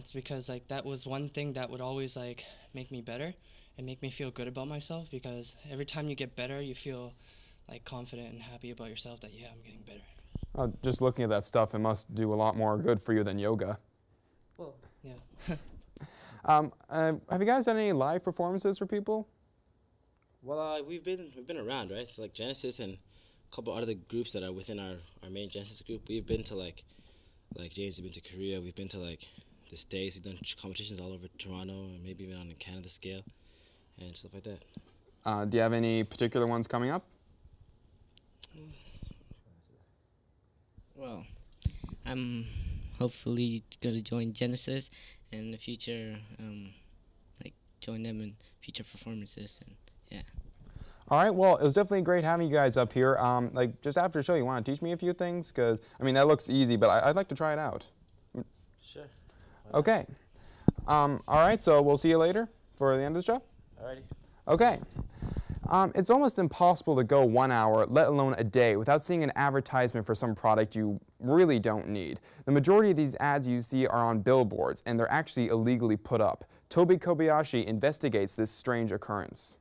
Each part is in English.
dance because like that was one thing that would always like make me better and make me feel good about myself because every time you get better, you feel like confident and happy about yourself that yeah, I'm getting better. Just looking at that stuff, it must do a lot more good for you than yoga. Well, yeah. Have you guys done any live performances for people? Well, we've been around, right? So like Genesis and a couple other groups that are within our main Genesis group. We've been to like James has been to Korea. We've been to like the States. We've done competitions all over Toronto and maybe even on a Canada scale and stuff like that. Do you have any particular ones coming up? Well, I'm hopefully going to join Genesis in the future, like join them in future performances, and yeah. All right, well, it was definitely great having you guys up here. Like, just after the show, you want to teach me a few things? Because, I mean, that looks easy, but I'd like to try it out. Sure. Okay. All right, so we'll see you later for the end of the show? Alrighty. Okay. It's almost impossible to go 1 hour, let alone a day, without seeing an advertisement for some product you really don't need. The majority of these ads you see are on billboards, and they're actually illegally put up. Toby Kobayashi investigates this strange occurrence.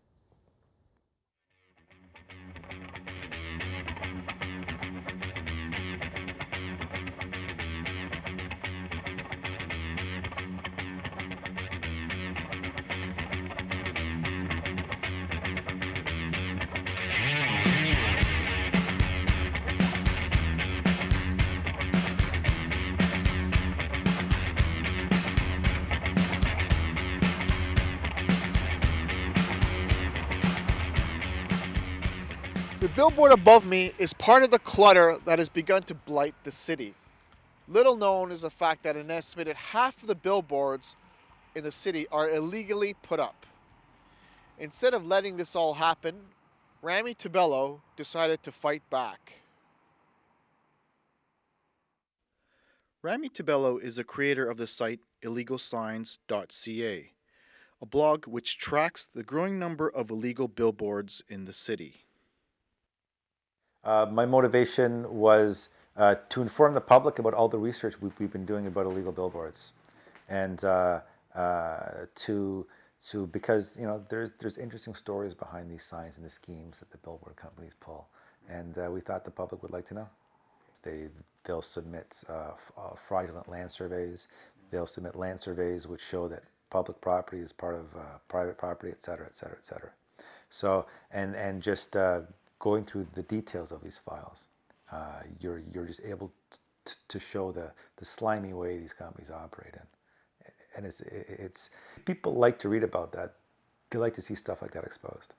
The billboard above me is part of the clutter that has begun to blight the city. Little known is the fact that an estimated half of the billboards in the city are illegally put up. Instead of letting this all happen, Rami Tabello decided to fight back. Rami Tabello is the creator of the site illegalsigns.ca, a blog which tracks the growing number of illegal billboards in the city. My motivation was to inform the public about all the research we've been doing about illegal billboards, and because there's interesting stories behind these signs and the schemes that the billboard companies pull, and we thought the public would like to know. They'll submit fraudulent land surveys. They'll submit land surveys which show that public property is part of private property, et cetera, et cetera, et cetera. So and just going through the details of these files, you're just able to show the slimy way these companies operate in, and it's people like to read about that. They like to see stuff like that exposed.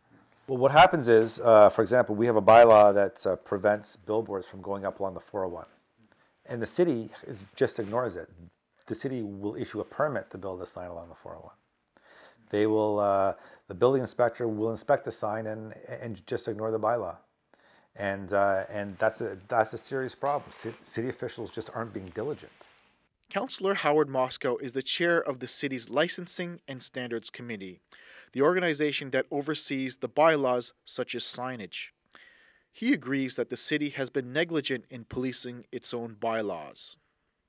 Well, what happens is, for example, we have a bylaw that prevents billboards from going up along the 401, and the city just ignores it. The city will issue a permit to build a sign along the 401. They will, the building inspector will inspect the sign and just ignore the bylaw, and that's a serious problem. City officials just aren't being diligent. Councillor Howard Moscow is the chair of the city's Licensing and Standards Committee, the organization that oversees the bylaws such as signage. He agrees that the city has been negligent in policing its own bylaws.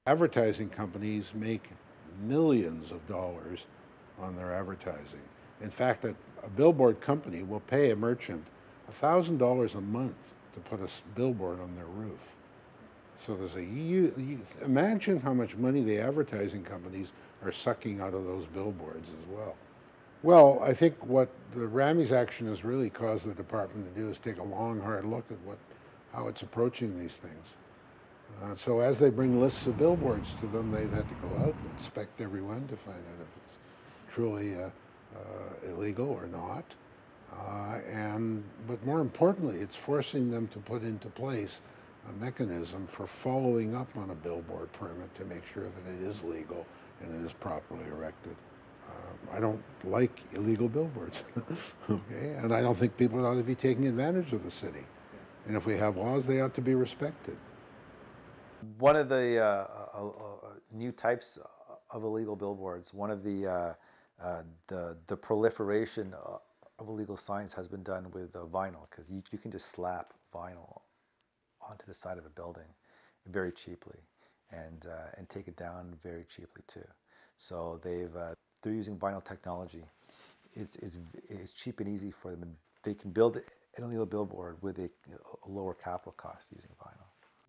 Advertising companies make millions of dollars on their advertising. In fact, a billboard company will pay a merchant $1,000 a month to put a billboard on their roof. So there's imagine how much money the advertising companies are sucking out of those billboards as well. Well, I think what the Rami's action has really caused the department to do is take a long, hard look at how it's approaching these things. So as they bring lists of billboards to them, they've had to go out and inspect every one to find out if it's truly illegal or not. But more importantly, it's forcing them to put into place a mechanism for following up on a billboard permit to make sure that it is legal and it is properly erected. I don't like illegal billboards, okay? And I don't think people ought to be taking advantage of the city. And if we have laws, they ought to be respected. One of the new types of illegal billboards, one of the proliferation of illegal signs has been done with vinyl, because you can just slap vinyl onto the side of a building very cheaply and take it down very cheaply too. So they're using vinyl technology. It's cheap and easy for them, and they can build an illegal billboard with a lower capital cost using vinyl.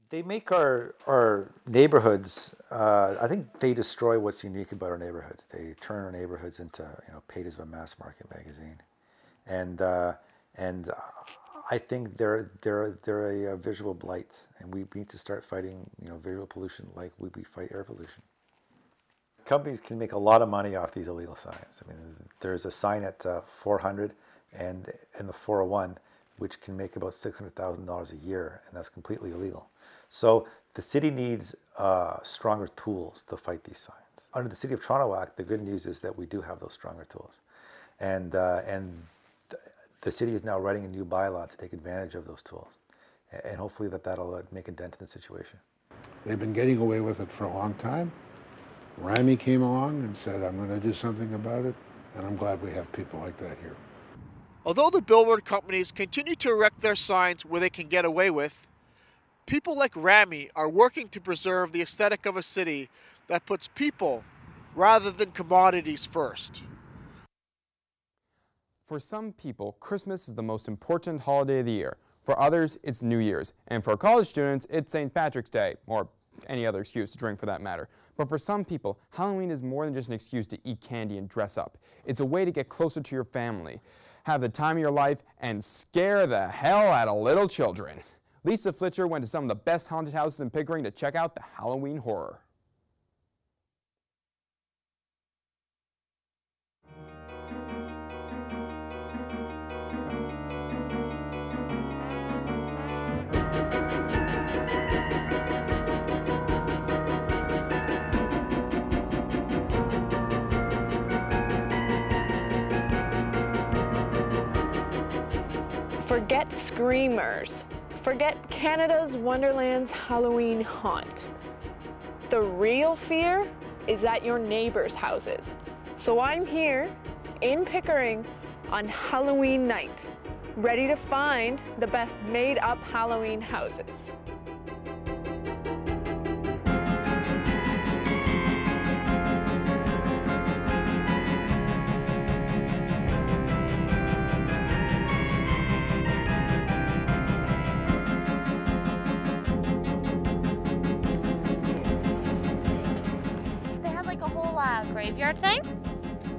They make our neighborhoods, I think they destroy what's unique about our neighborhoods. They turn our neighborhoods into, pages of a mass market magazine. And I think they're a visual blight, and we need to start fighting, visual pollution like we fight air pollution. Companies can make a lot of money off these illegal signs. I mean, there's a sign at 400 and the 401, which can make about $600,000 a year, and that's completely illegal. So the city needs stronger tools to fight these signs. Under the City of Toronto Act, the good news is that we do have those stronger tools, and the city is now writing a new bylaw to take advantage of those tools, and hopefully that'll make a dent in the situation. They've been getting away with it for a long time. Rami came along and said, I'm going to do something about it, and I'm glad we have people like that here. Although the billboard companies continue to erect their signs where they can get away with, people like Rami are working to preserve the aesthetic of a city that puts people rather than commodities first. For some people, Christmas is the most important holiday of the year. For others, it's New Year's. And for college students, it's St. Patrick's Day, or any other excuse to drink for that matter. But for some people, Halloween is more than just an excuse to eat candy and dress up. It's a way to get closer to your family, have the time of your life, and scare the hell out of little children. Lisa Flitcher went to some of the best haunted houses in Pickering to check out the Halloween horror. Forget screamers. Forget Canada's Wonderland's Halloween haunt. The real fear is at your neighbors' houses. So I'm here in Pickering on Halloween night, ready to find the best made-up Halloween houses. Graveyard thing.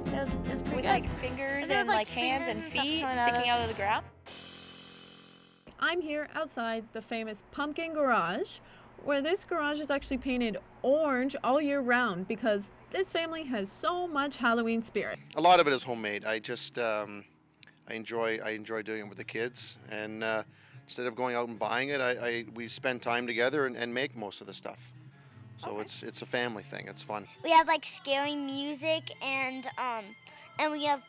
It was pretty With good. like fingers and like hands and feet sticking out of the ground. I'm here outside the famous Pumpkin Garage, where this garage is actually painted orange all year round because this family has so much Halloween spirit. A lot of it is homemade. I just I enjoy doing it with the kids, and instead of going out and buying it, we spend time together and make most of the stuff. So it's a family thing. It's fun. We have like scary music and we have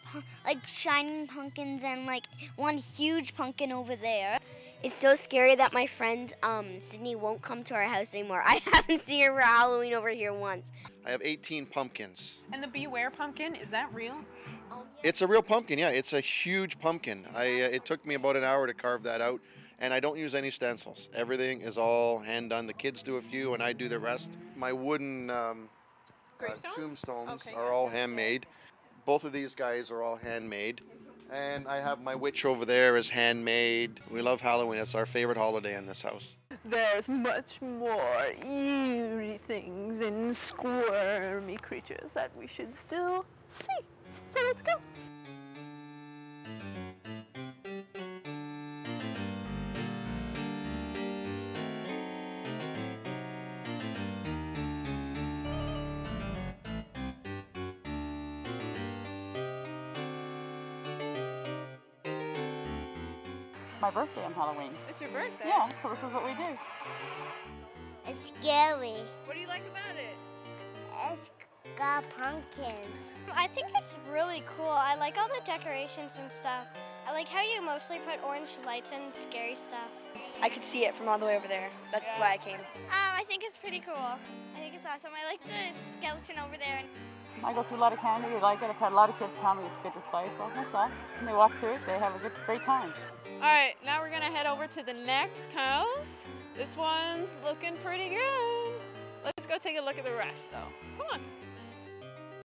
like shining pumpkins and like one huge pumpkin over there. It's so scary that my friend Sydney won't come to our house anymore. I haven't seen her for Halloween over here once. I have 18 pumpkins. And the Beware pumpkin, is that real? It's a real pumpkin, yeah. It's a huge pumpkin. It took me about an hour to carve that out, and I don't use any stencils. Everything is all hand done. The kids do a few, and I do the rest. My wooden tombstones are all handmade. Both of these guys are all handmade. And I have my witch over there is handmade. We love Halloween. It's our favorite holiday in this house. There's much more eerie things and squirmy creatures that we should still see. So let's go. My birthday on Halloween. It's your birthday? Yeah, so this is what we do. It's scary. What do you like about it? It's got pumpkins. I think it's really cool. I like all the decorations and stuff. I like how you mostly put orange lights and scary stuff. I could see it from all the way over there. That's why I came. I think it's pretty cool. I think it's awesome. I like the skeleton over there. I go through a lot of candy. You like it. I've had a lot of kids tell me it's good to spice, so that's all. And they walk through it. They have a great time. All right, now we're gonna head over to the next house. This one's looking pretty good. Let's go take a look at the rest though. Come on.